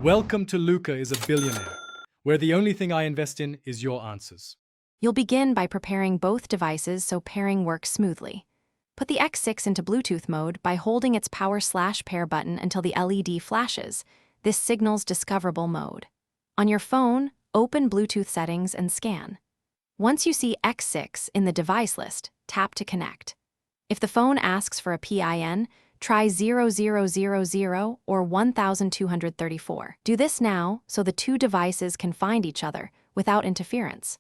Welcome to Luca is a Billionaire, where the only thing I invest in is your answers. You'll begin by preparing both devices so pairing works smoothly. Put the X6 into Bluetooth mode by holding its power/pair button until the LED flashes. This signals discoverable mode. On your phone, open Bluetooth settings and scan. Once you see X6 in the device list, tap to connect. If the phone asks for a PIN, try 0000 or 1234. Do this now so the two devices can find each other without interference.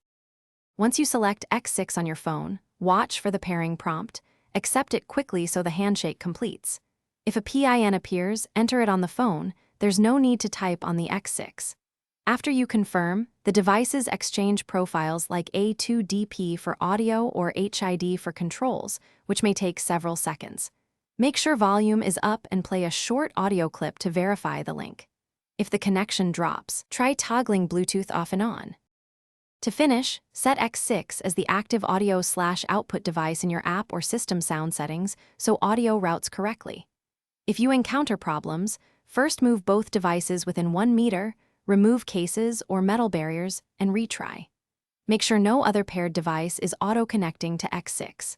Once you select X6 on your phone, watch for the pairing prompt. Accept it quickly so the handshake completes. If a PIN appears, enter it on the phone. There's no need to type on the X6. After you confirm, the devices exchange profiles like A2DP for audio or HID for controls, which may take several seconds. Make sure volume is up and play a short audio clip to verify the link. If the connection drops, try toggling Bluetooth off and on. To finish, set X6 as the active audio/output device in your app or system sound settings so audio routes correctly. If you encounter problems, first move both devices within 1 meter, remove cases or metal barriers, and retry. Make sure no other paired device is auto-connecting to X6.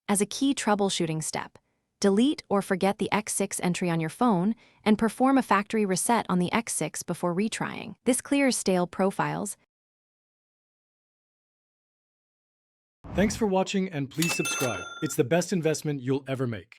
As a key troubleshooting step, delete or forget the X6 entry on your phone and perform a factory reset on the X6 before retrying. This clears stale profiles. Thanks for watching and please subscribe. It's the best investment you'll ever make.